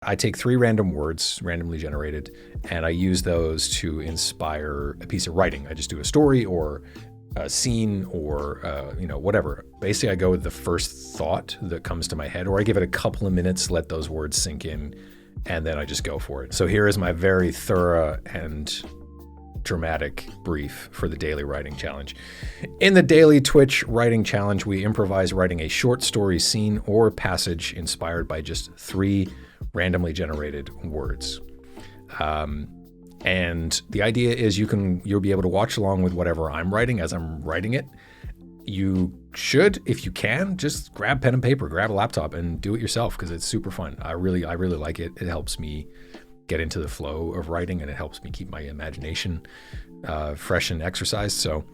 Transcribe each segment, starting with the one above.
I take 3 random words, randomly generated, and I use those to inspire a piece of writing. I just do a story or a scene or whatever. Basically, I go with the first thought that comes to my head, or I give it a couple of minutes, let those words sink in, and then I just go for it. So here is my very thorough and dramatic brief for the daily writing challenge. In the daily Twitch writing challenge, we improvise writing a short story, scene, or passage inspired by just 3 randomly generated words. And the idea is you'll be able to watch along with whatever I'm writing as I'm writing it. You should, if you can, just grab pen and paper, grab a laptop and do it yourself, because it's super fun. I really like it. It helps me get into the flow of writing, and it helps me keep my imagination fresh and exercised. So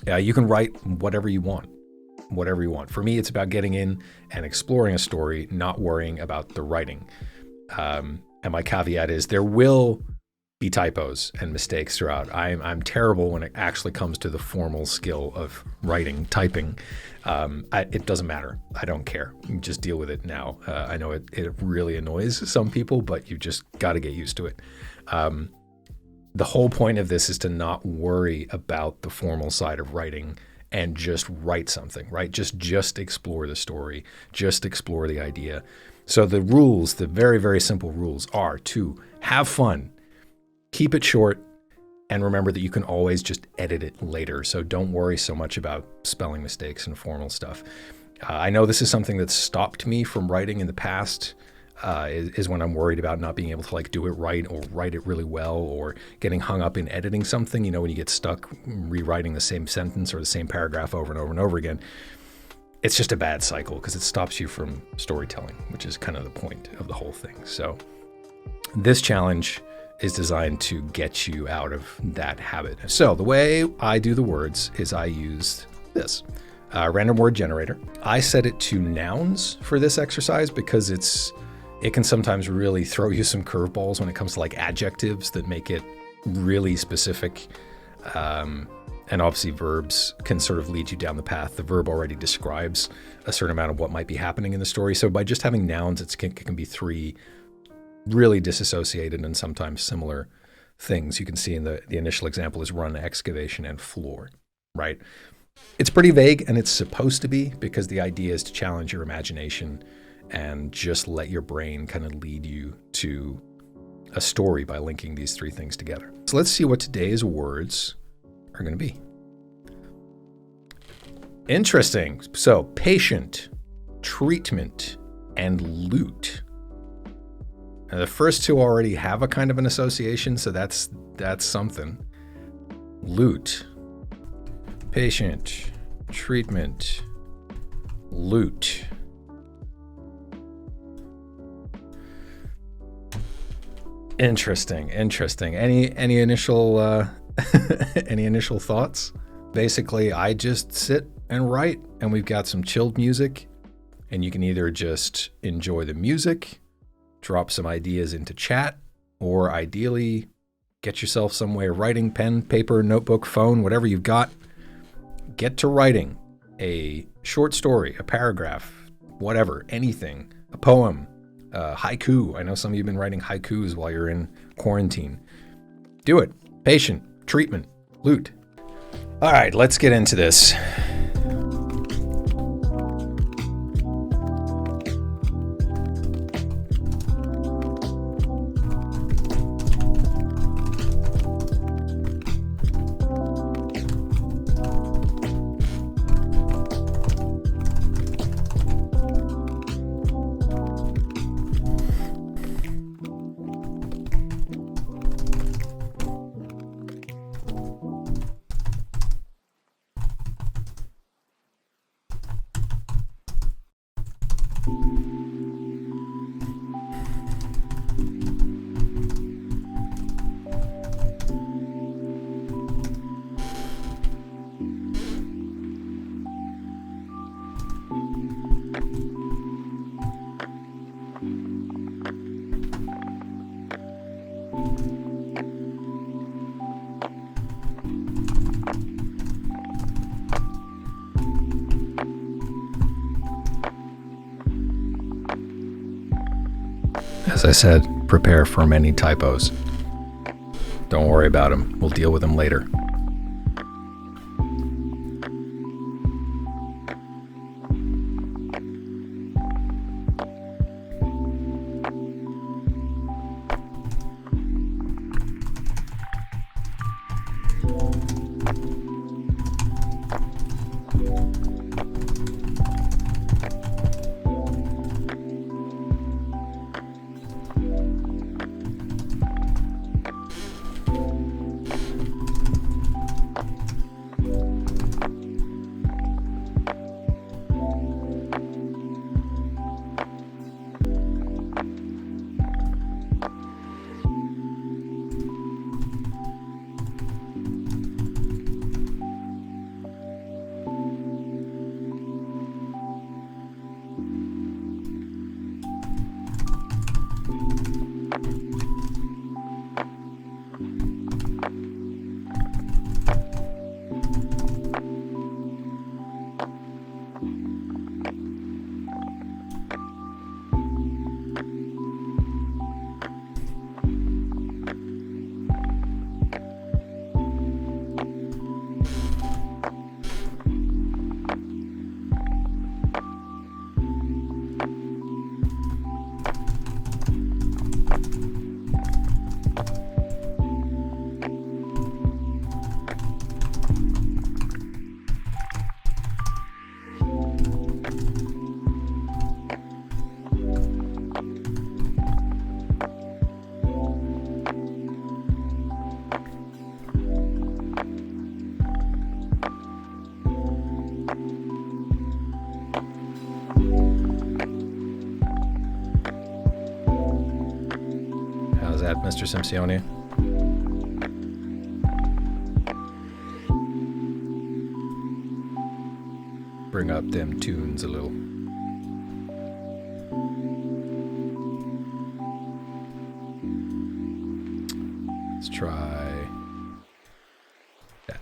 you can write whatever you want. For me, it's about getting in and exploring a story, not worrying about the writing. And my caveat is there will be typos and mistakes throughout. I'm terrible when it actually comes to the formal skill of writing, typing. It doesn't matter. I don't care. Just deal with it now. I know it really annoys some people, but you just got to get used to it. The whole point of this is to not worry about the formal side of writing and just write something, right? Just explore the story, just explore the idea. So the rules, the very, very simple rules are to have fun, keep it short, and remember that you can always just edit it later. So don't worry so much about spelling mistakes and formal stuff. I know this is something that's stopped me from writing in the past, is when I'm worried about not being able to do it right or write it really well, or getting hung up in editing something, when you get stuck rewriting the same sentence or the same paragraph over and over and over again. It's just a bad cycle because it stops you from storytelling, which is kind of the point of the whole thing. So this challenge is designed to get you out of that habit. So the way I do the words is I use this random word generator. I set it to nouns for this exercise because it can sometimes really throw you some curveballs when it comes to adjectives that make it really specific. And obviously verbs can sort of lead you down the path. The verb already describes a certain amount of what might be happening in the story. So by just having nouns, it can be 3 really disassociated and sometimes similar things. You can see in the initial example is run, excavation, and floor, right? It's pretty vague, and it's supposed to be, because the idea is to challenge your imagination and just let your brain kind of lead you to a story by linking these 3 things together. So let's see what today's words are going to be. Interesting. So patient, treatment, and loot. Now, the first 2 already have a kind of an association, so that's something. Loot, patient, treatment, loot. Interesting. Any initial any initial thoughts? Basically, I just sit and write, and we've got some chilled music, and you can either just enjoy the music, drop some ideas into chat, or ideally get yourself somewhere writing, pen, paper, notebook, phone, whatever you've got. Get to writing a short story, a paragraph, whatever, anything, a poem, haiku. I know some of you have been writing haikus while you're in quarantine. Do it. Patient, treatment, loot. All right, let's get into this. As I said, prepare for many typos. Don't worry about them. We'll deal with them later. How's that, Mr. Simpsione? Bring up them tunes a little. Let's try that.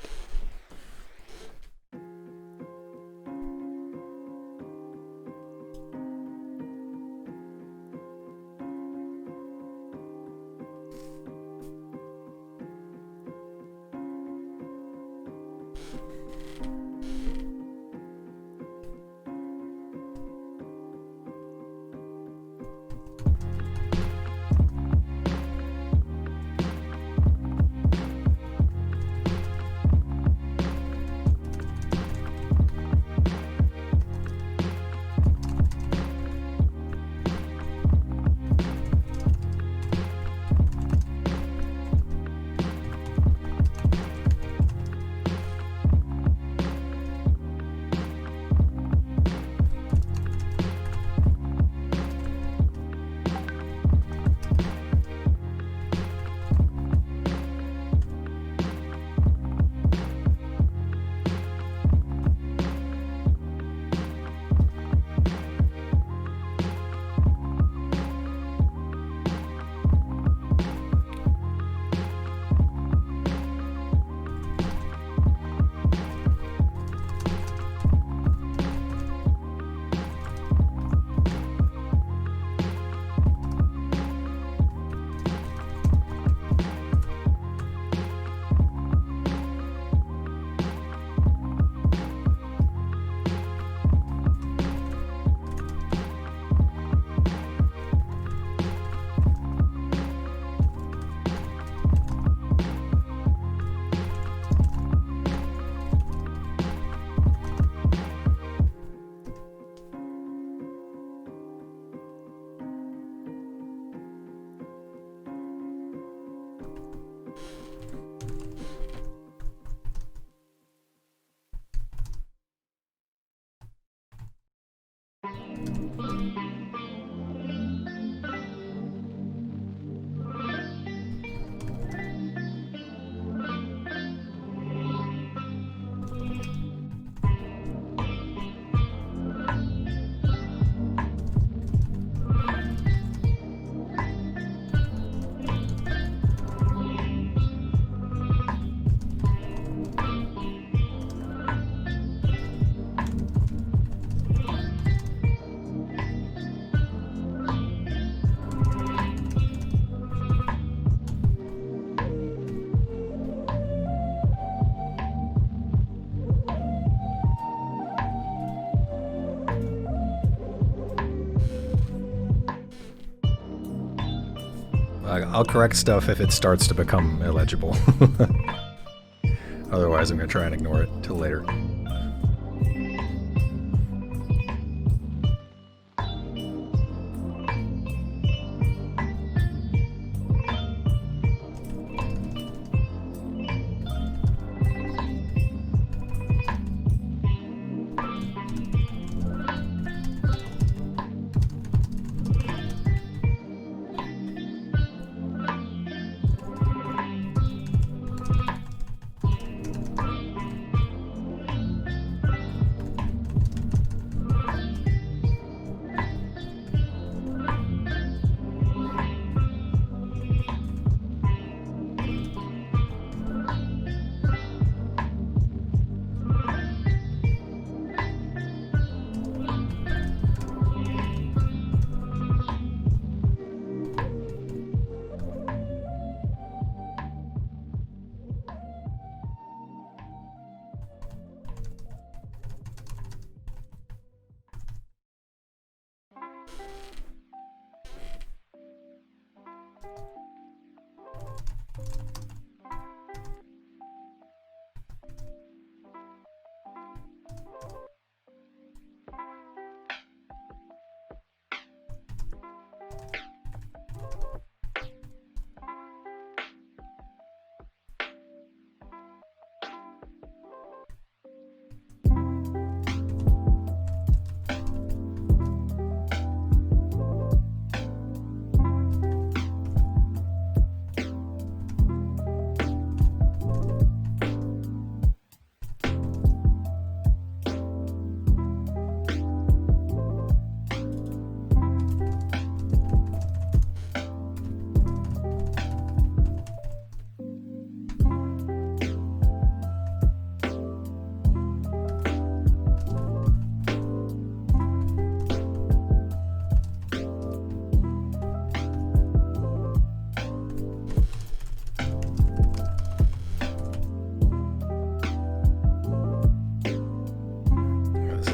I'll correct stuff if it starts to become illegible. Otherwise, I'm going to try and ignore it till later.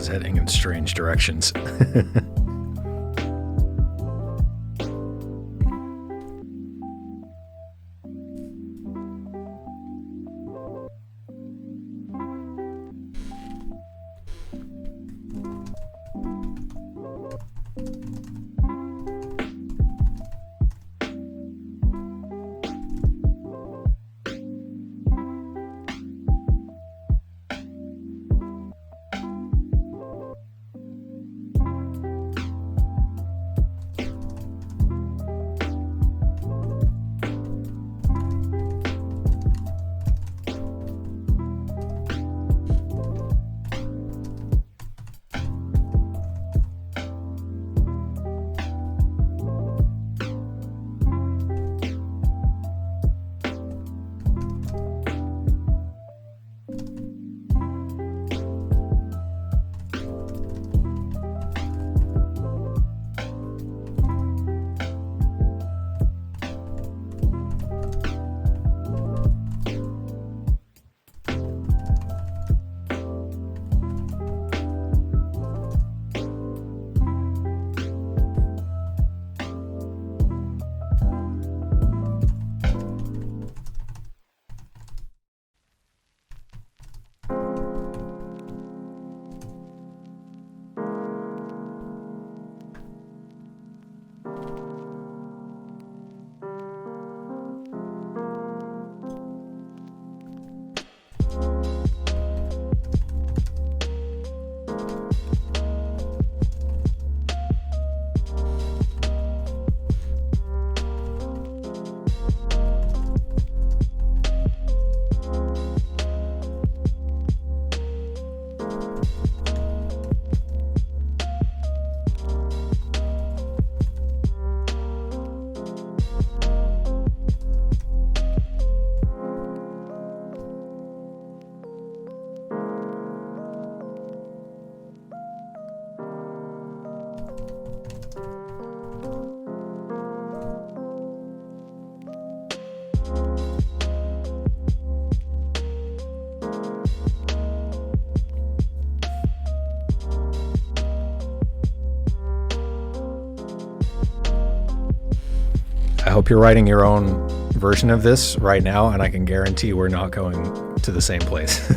Heading in strange directions. I hope you're writing your own version of this right now, and I can guarantee we're not going to the same place.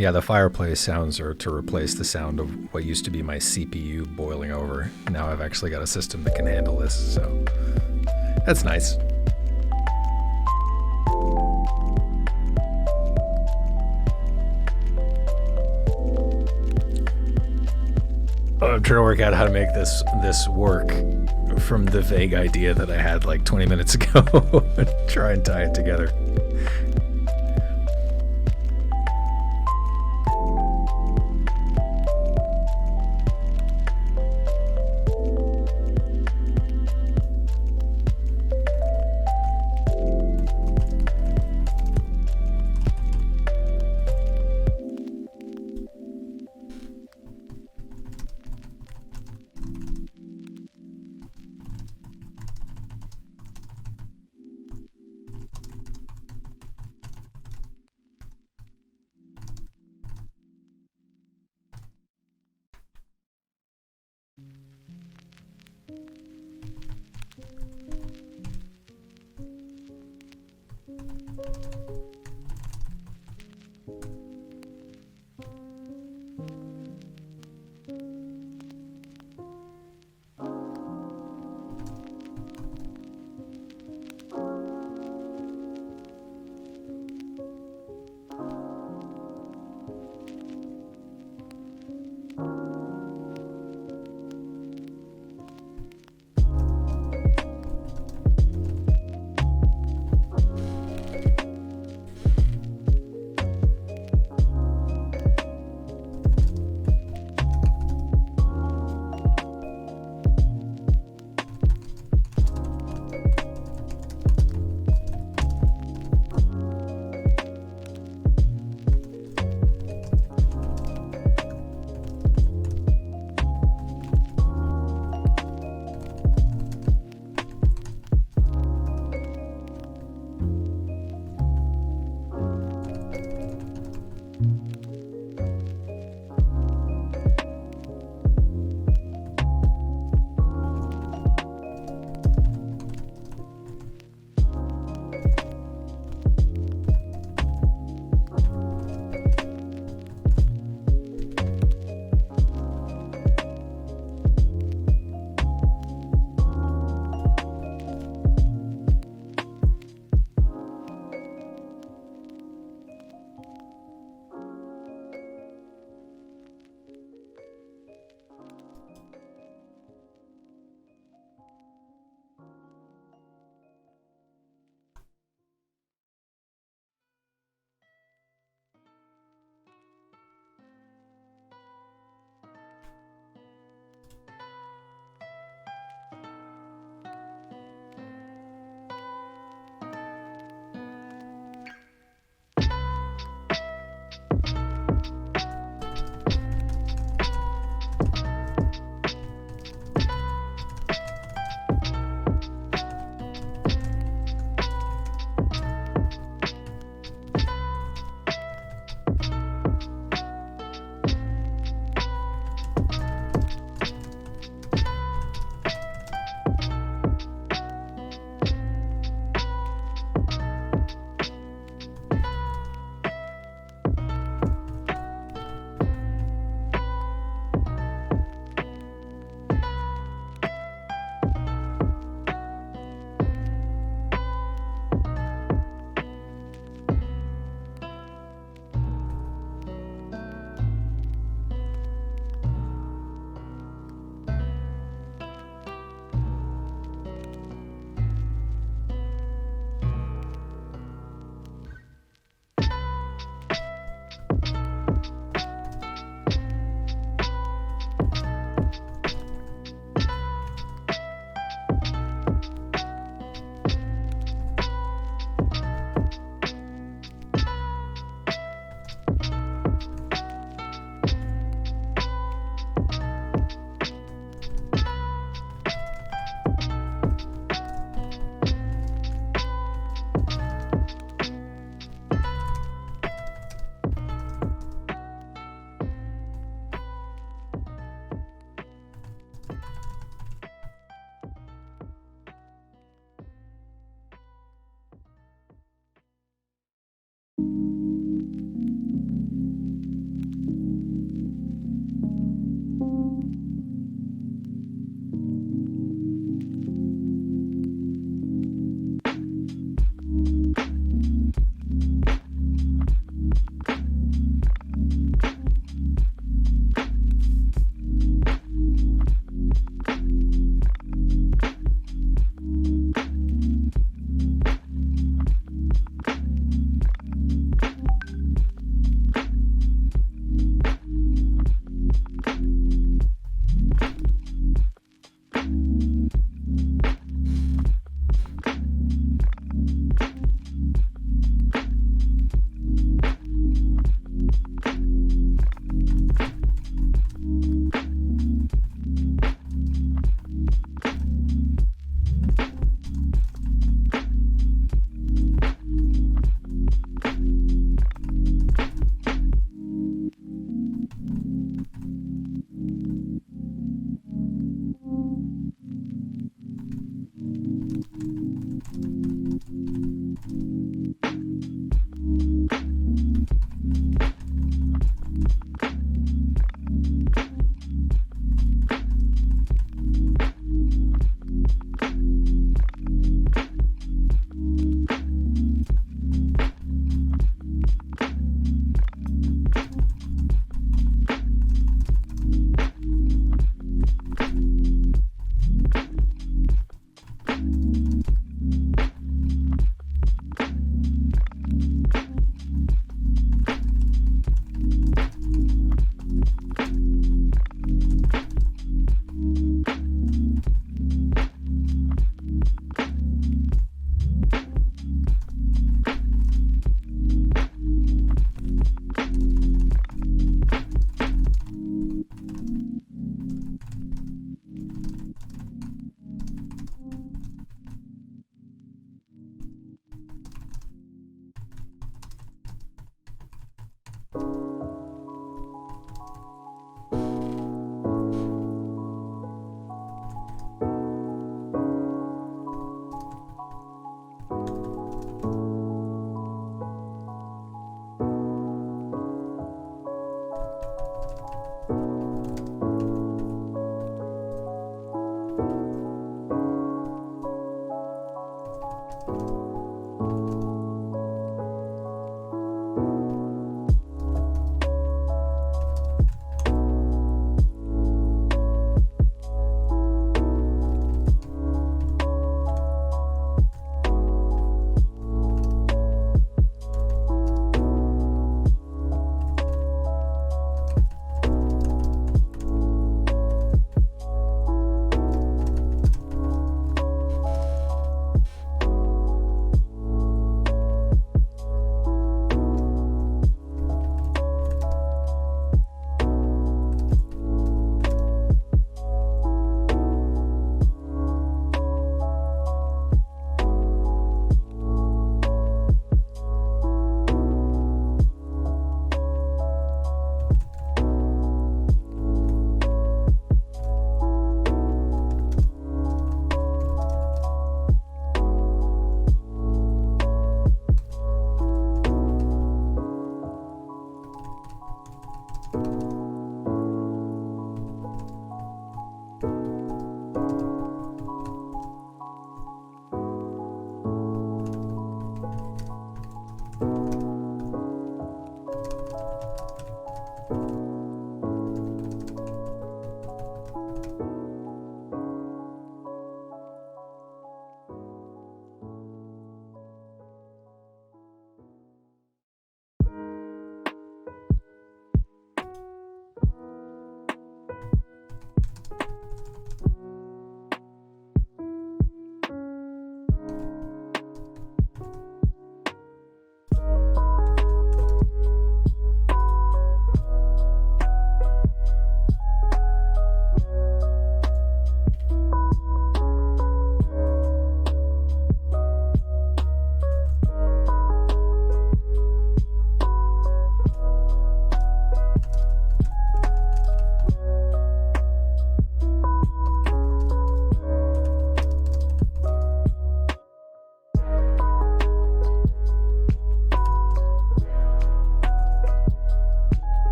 Yeah, the fireplace sounds are to replace the sound of what used to be my CPU boiling over. Now I've actually got a system that can handle this, so that's nice. I'm trying to work out how to make this work from the vague idea that I had like 20 minutes ago and try and tie it together.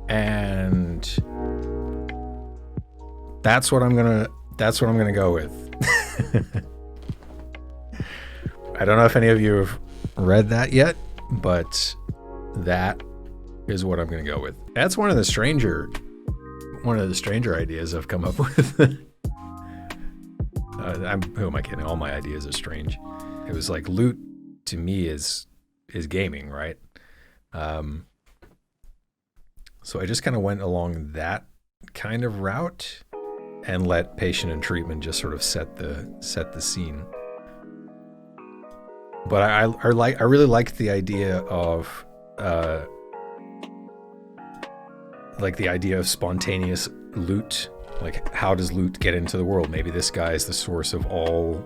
And that's what I'm gonna go with. I don't know if any of you have read that yet, but that is what I'm gonna go with. That's one of the stranger ideas I've come up with. Who am I kidding? All my ideas are strange. It was like loot to me is gaming, right? So I just kind of went along that kind of route and let patient and treatment just sort of set the scene. But I really liked the idea of spontaneous loot. Like, how does loot get into the world? Maybe this guy is the source of all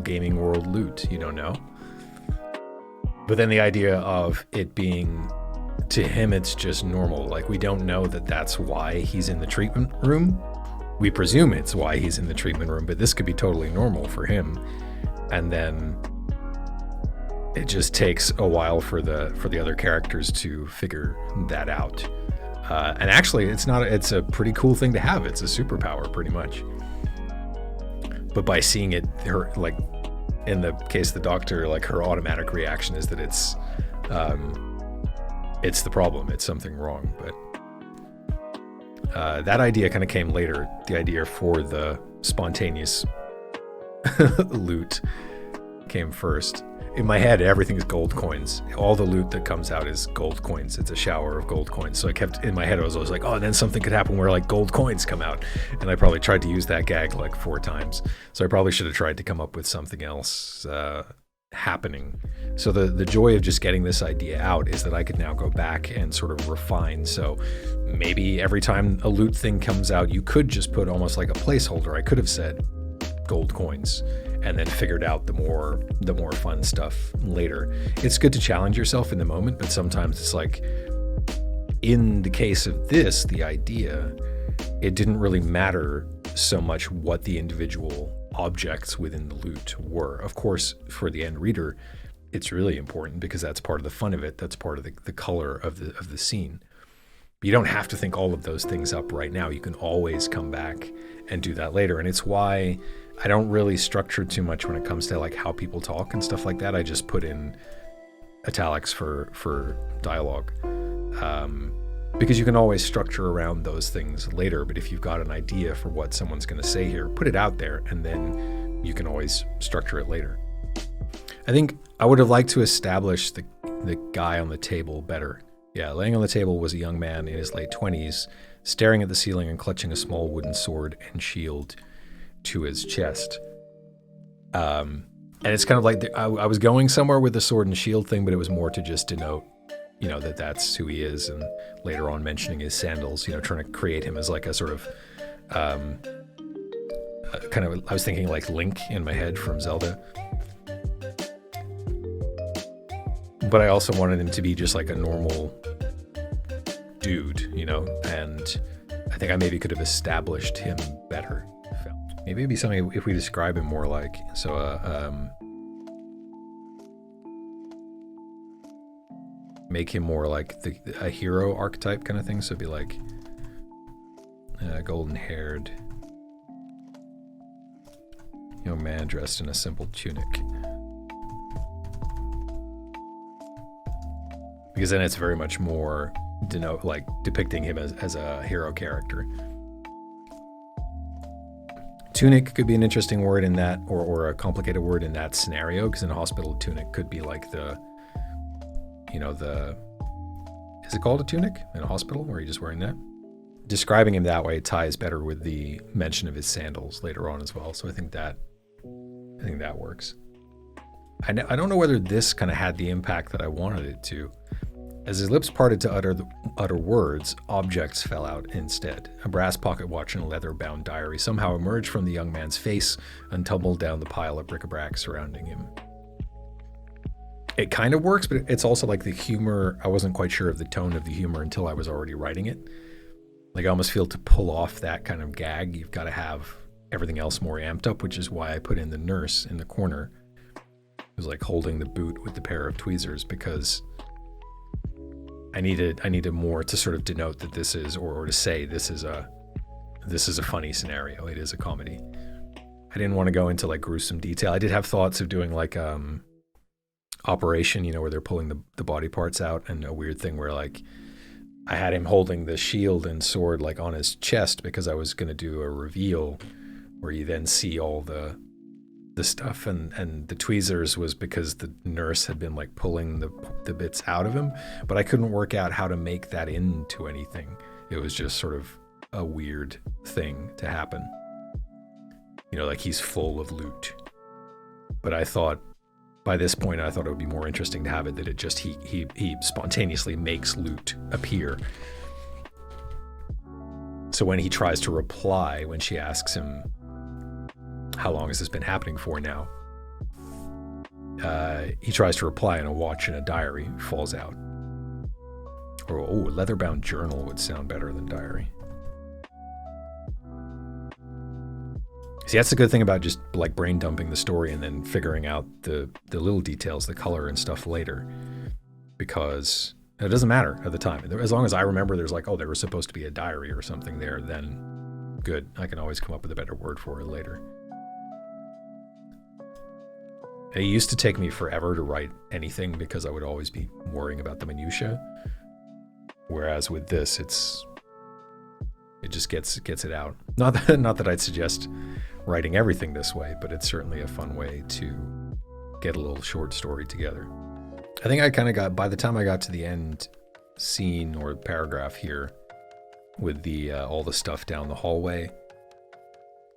gaming world loot. You don't know. But then the idea of it being, to him, it's just normal. Like, we don't know that that's why he's in the treatment room. We presume it's why he's in the treatment room, but this could be totally normal for him. And then it just takes a while for the other characters to figure that out. And actually, it's a pretty cool thing to have. It's a superpower, pretty much. But by seeing it, her, like, in the case of the doctor, like, her automatic reaction is that it's the problem. It's something wrong. But that idea kind of came later. The idea for the spontaneous loot came first. In my head, everything's gold coins. All the loot that comes out is gold coins. It's a shower of gold coins. So I kept, in my head, I was always like, oh, and then something could happen where like gold coins come out. And I probably tried to use that gag like 4 times. So I probably should have tried to come up with something else happening. So the joy of just getting this idea out is that I could now go back and sort of refine. So maybe every time a loot thing comes out, you could just put almost like a placeholder. I could have said gold coins, and then figured out the more fun stuff later. It's good to challenge yourself in the moment, but sometimes it's like, in the case of this, the idea, it didn't really matter so much what the individual objects within the loot were. Of course, for the end reader, it's really important because that's part of the fun of it. That's part of the color of the scene. But you don't have to think all of those things up right now. You can always come back and do that later. And it's why I don't really structure too much when it comes to like how people talk and stuff like that. I just put in italics for dialogue, because you can always structure around those things later. But if you've got an idea for what someone's going to say here, put it out there, and then you can always structure it later. I think I would have liked to establish the guy on the table better. Yeah, laying on the table was a young man in his late 20s, staring at the ceiling and clutching a small wooden sword and shield to his chest. And it's kind of like I was going somewhere with the sword and shield thing, but it was more to just denote, that that's who he is, and later on mentioning his sandals, trying to create him as like a sort of kind of, I was thinking like Link in my head from Zelda. But I also wanted him to be just like a normal dude, and I think I maybe could have established him better. Maybe it'd be something if we describe him more like, make him more like a hero archetype kind of thing. So it'd be like golden-haired young man dressed in a simple tunic. Because then it's very much more depicting him as a hero character. Tunic could be an interesting word in that, or a complicated word in that scenario, because in a hospital, tunic could be like is it called a tunic in a hospital, or are you just wearing that? Describing him that way ties better with the mention of his sandals later on as well. So I think that works. I don't know whether this kind of had the impact that I wanted it to. As his lips parted to utter words, objects fell out instead. A brass pocket watch and a leather-bound diary somehow emerged from the young man's face and tumbled down the pile of bric-a-brac surrounding him. It kind of works, but it's also like the humor. I wasn't quite sure of the tone of the humor until I was already writing it. Like, I almost feel to pull off that kind of gag, you've got to have everything else more amped up, which is why I put in the nurse in the corner. It was like holding the boot with the pair of tweezers, because I needed more to sort of denote that this is, or to say this is a funny scenario. It is a comedy. I didn't want to go into like gruesome detail. I did have thoughts of doing like operation, where they're pulling the body parts out, and a weird thing where like I had him holding the shield and sword like on his chest because I was going to do a reveal where you then see all the stuff, and the tweezers was because the nurse had been like pulling the bits out of him, but I couldn't work out how to make that into anything. It was just sort of a weird thing to happen. Like he's full of loot. But I thought, by this point, I thought it would be more interesting to have it that it just, he spontaneously makes loot appear. So when he tries to reply, when she asks him, how long has this been happening for now? He tries to reply, and a watch and a diary falls out. Or, a leather-bound journal would sound better than diary. See, that's the good thing about just like brain dumping the story and then figuring out the little details, the color and stuff later, because it doesn't matter at the time. As long as I remember there's like, there was supposed to be a diary or something there, then good. I can always come up with a better word for it later. It used to take me forever to write anything because I would always be worrying about the minutia. Whereas with this, it just gets it out. Not that I'd suggest writing everything this way, but it's certainly a fun way to get a little short story together. I think I kind of got, by the time I got to the end scene or paragraph here with the all the stuff down the hallway,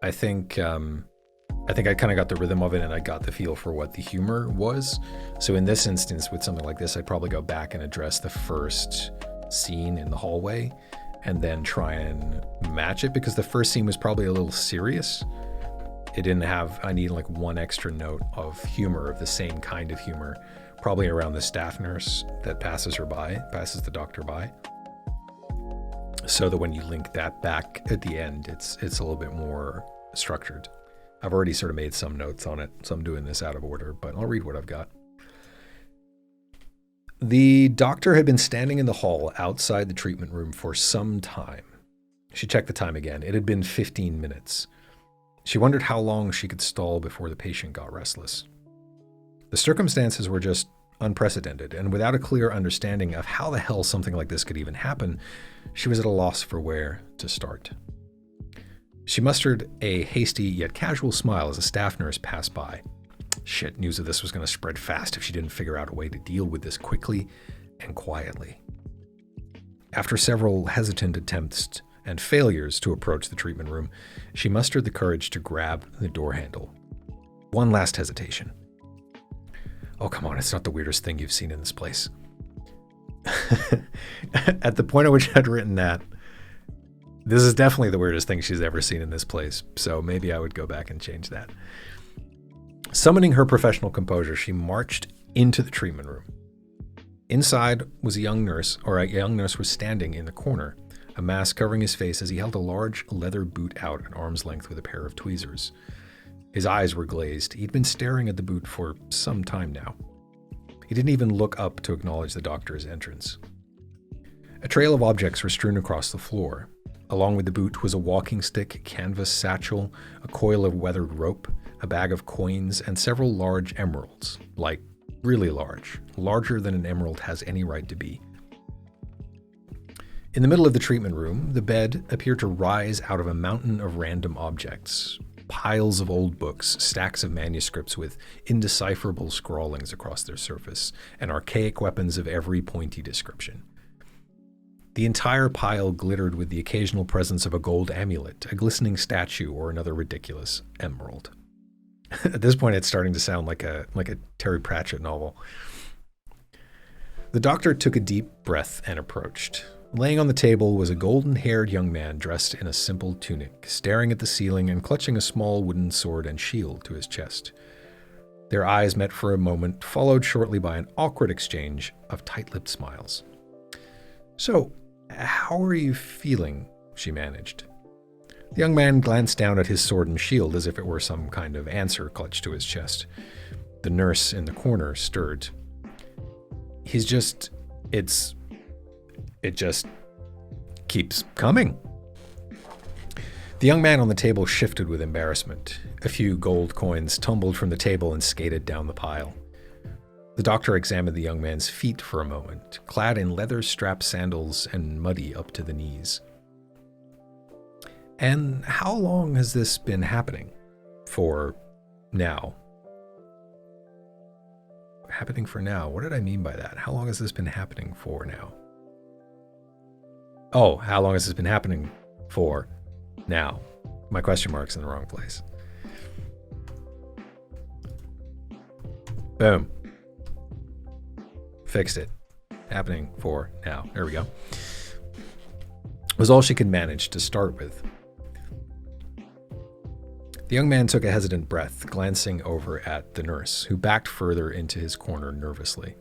I think I kind of got the rhythm of it, and I got the feel for what the humor was. So in this instance, with something like this, I'd probably go back and address the first scene in the hallway and then try and match it, because the first scene was probably a little serious. It didn't have, I need like one extra note of humor, of the same kind of humor, probably around the staff nurse that passes the doctor by. So that when you link that back at the end, it's a little bit more structured. I've already sort of made some notes on it, so I'm doing this out of order, but I'll read what I've got. The doctor had been standing in the hall outside the treatment room for some time. She checked the time again. It had been 15 minutes. She wondered how long she could stall before the patient got restless. The circumstances were just unprecedented, and without a clear understanding of how the hell something like this could even happen, she was at a loss for where to start. She mustered a hasty yet casual smile as a staff nurse passed by. Shit, news of this was going to spread fast if she didn't figure out a way to deal with this quickly and quietly. After several hesitant attempts and failures to approach the treatment room, she mustered the courage to grab the door handle. One last hesitation. Oh, come on, it's not the weirdest thing you've seen in this place. At the point at which I'd written that, this is definitely the weirdest thing she's ever seen in this place, so maybe I would go back and change that. Summoning her professional composure, she marched into the treatment room. Inside was a young nurse was standing in the corner, a mask covering his face as he held a large leather boot out at arm's length with a pair of tweezers. His eyes were glazed. He'd been staring at the boot for some time now. He didn't even look up to acknowledge the doctor's entrance. A trail of objects were strewn across the floor. Along with the boot was a walking stick, canvas satchel, a coil of weathered rope, a bag of coins, and several large emeralds, like really large, larger than an emerald has any right to be. In the middle of the treatment room, the bed appeared to rise out of a mountain of random objects. Piles of old books, stacks of manuscripts with indecipherable scrawlings across their surface, and archaic weapons of every pointy description. The entire pile glittered with the occasional presence of a gold amulet, a glistening statue, or another ridiculous emerald. At this point, it's starting to sound like a Terry Pratchett novel. The doctor took a deep breath and approached. Laying on the table was a golden-haired young man dressed in a simple tunic, staring at the ceiling and clutching a small wooden sword and shield to his chest. Their eyes met for a moment, followed shortly by an awkward exchange of tight-lipped smiles. "So, how are you feeling?" she managed. The young man glanced down at his sword and shield as if it were some kind of answer clutched to his chest. The nurse in the corner stirred. it just keeps coming. The young man on the table shifted with embarrassment. A few gold coins tumbled from the table and skated down the pile. The doctor examined the young man's feet for a moment, clad in leather-strapped sandals and muddy up to the knees. And how long has this been happening? For now. Happening for now? What did I mean by that? How long has this been happening for now? Oh, how long has this been happening for now? My question mark's in the wrong place. Boom. Fixed it. Happening for now. There we go. Was all she could manage to start with. The young man took a hesitant breath, glancing over at the nurse, who backed further into his corner nervously.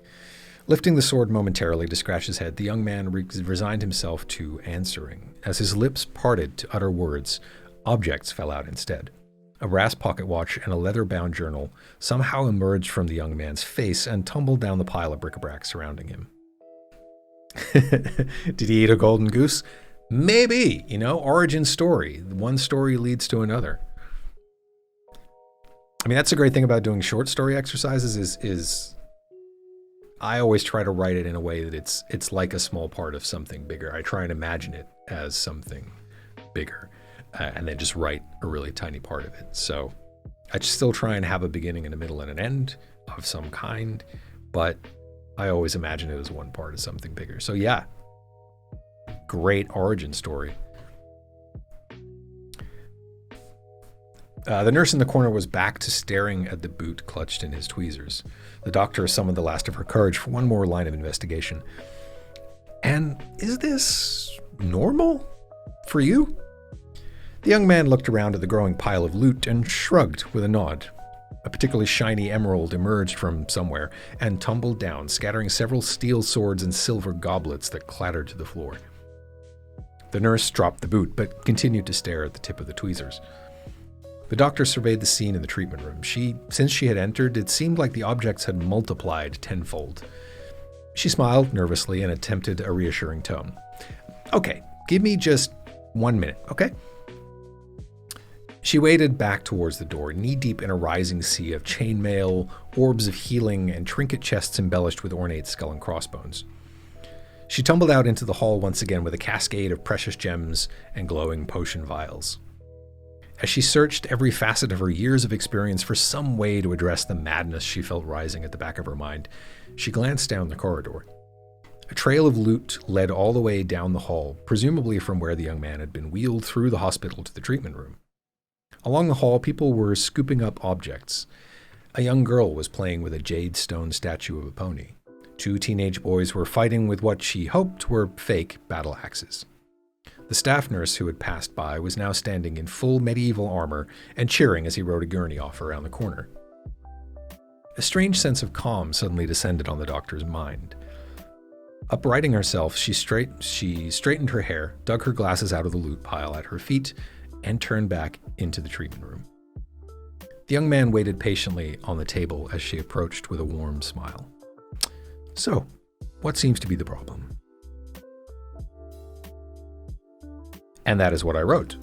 Lifting the sword momentarily to scratch his head, the young man resigned himself to answering. As his lips parted to utter words, objects fell out instead. A brass pocket watch and a leather-bound journal somehow emerged from the young man's face and tumbled down the pile of bric-a-brac surrounding him. Did he eat a golden goose? Maybe, origin story. One story leads to another. I mean, that's a great thing about doing short story exercises is I always try to write it in a way that it's like a small part of something bigger. I try and imagine it as something bigger and then just write a really tiny part of it. So I still try and have a beginning and a middle and an end of some kind, but I always imagine it as one part of something bigger. So yeah, great origin story. The nurse in the corner was back to staring at the boot clutched in his tweezers. The doctor summoned the last of her courage for one more line of investigation. And is this normal for you? The young man looked around at the growing pile of loot and shrugged with a nod. A particularly shiny emerald emerged from somewhere and tumbled down, scattering several steel swords and silver goblets that clattered to the floor. The nurse dropped the boot, but continued to stare at the tip of the tweezers. The doctor surveyed the scene in the treatment room. Since she had entered, it seemed like the objects had multiplied tenfold. She smiled nervously and attempted a reassuring tone. Okay, give me just 1 minute, okay? She waded back towards the door, knee-deep in a rising sea of chainmail, orbs of healing, and trinket chests embellished with ornate skull and crossbones. She tumbled out into the hall once again with a cascade of precious gems and glowing potion vials. As she searched every facet of her years of experience for some way to address the madness she felt rising at the back of her mind, she glanced down the corridor. A trail of loot led all the way down the hall, presumably from where the young man had been wheeled through the hospital to the treatment room. Along the hall, people were scooping up objects. A young girl was playing with a jade stone statue of a pony. 2 teenage boys were fighting with what she hoped were fake battle axes. The staff nurse who had passed by was now standing in full medieval armor and cheering as he rode a gurney off around the corner. A strange sense of calm suddenly descended on the doctor's mind. Uprighting herself, she straightened her hair, dug her glasses out of the loot pile at her feet, and turned back into the treatment room. The young man waited patiently on the table as she approached with a warm smile. So, what seems to be the problem? And that is what I wrote.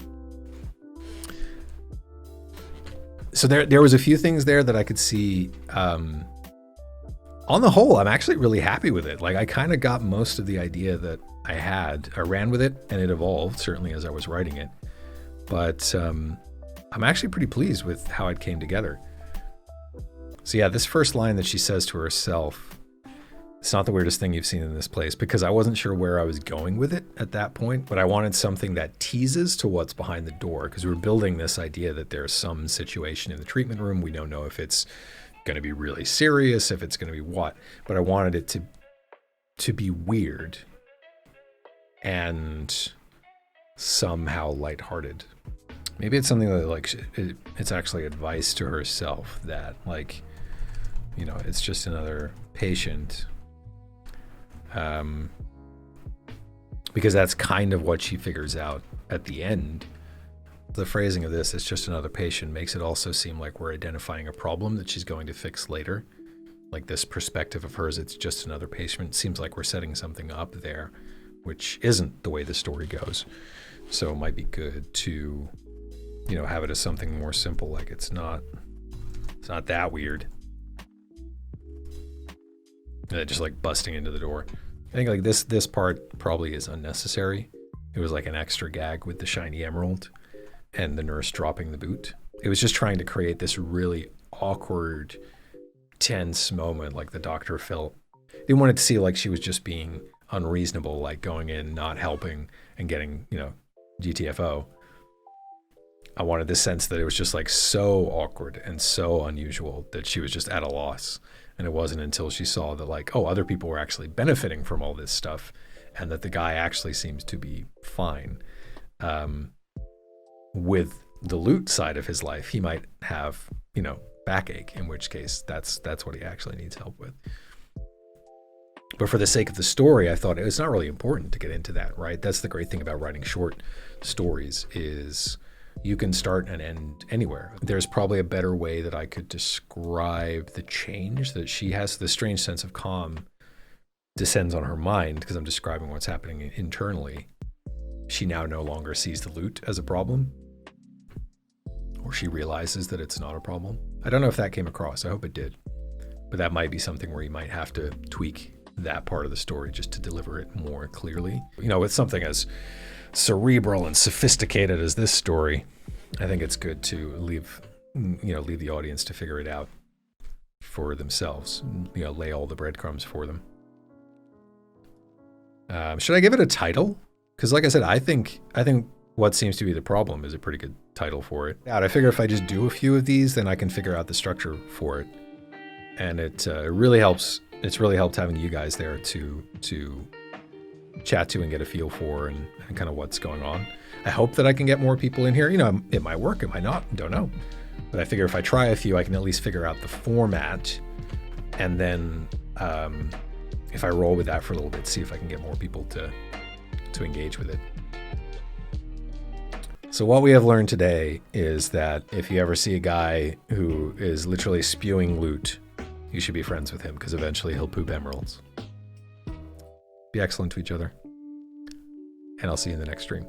So there was a few things there that I could see. On the whole, I'm actually really happy with it. Like, I kind of got most of the idea that I had. I ran with it, and it evolved, certainly as I was writing it. But I'm actually pretty pleased with how it came together. So yeah, this first line that she says to herself, it's not the weirdest thing you've seen in this place, because I wasn't sure where I was going with it at that point, but I wanted something that teases to what's behind the door, because we were building this idea that there's some situation in the treatment room. We don't know if it's going to be really serious, if it's going to be what, but I wanted it to be weird and somehow lighthearted. Maybe it's something that, like, it's actually advice to herself that, like, it's just another patient. Because that's kind of what she figures out at the end. The phrasing of this, it's just another patient, makes it also seem like we're identifying a problem that she's going to fix later. Like, this perspective of hers, it's just another patient, seems like we're setting something up there. which isn't the way the story goes. So it might be good to, have it as something more simple. Like it's not that weird. Just like busting into the door. I think like this part probably is unnecessary. It was like an extra gag with the shiny emerald and the nurse dropping the boot. It was just trying to create this really awkward, tense moment. Like the doctor felt, they wanted to see like she was just being unreasonable, like going in, not helping and getting, GTFO. I wanted this sense that it was just like so awkward and so unusual that she was just at a loss. And it wasn't until she saw that like, other people were actually benefiting from all this stuff and that the guy actually seems to be fine. With the loot side of his life, he might have, backache, in which case that's what he actually needs help with. But for the sake of the story, I thought it's not really important to get into that, right? That's the great thing about writing short stories is you can start and end anywhere. There's probably a better way that I could describe the change that she has. The strange sense of calm descends on her mind because I'm describing what's happening internally. She now no longer sees the loot as a problem, or she realizes that it's not a problem. I don't know if that came across. I hope it did. But that might be something where you might have to tweak that part of the story just to deliver it more clearly. With something as cerebral and sophisticated as this story, I think it's good to leave the audience to figure it out for themselves. Lay all the breadcrumbs for them. Should I give it a title? Because like I said, I think what seems to be the problem is a pretty good title for it. I figure if I just do a few of these, then I can figure out the structure for it. And it really helps. It's really helped having you guys there to chat to and get a feel for and kind of what's going on. I hope that I can get more people in here. It might work, it might not, don't know. But I figure if I try a few, I can at least figure out the format. And then if I roll with that for a little bit, see if I can get more people to engage with it. So what we have learned today is that if you ever see a guy who is literally spewing loot, you should be friends with him because eventually he'll poop emeralds. Be excellent to each other. And I'll see you in the next stream.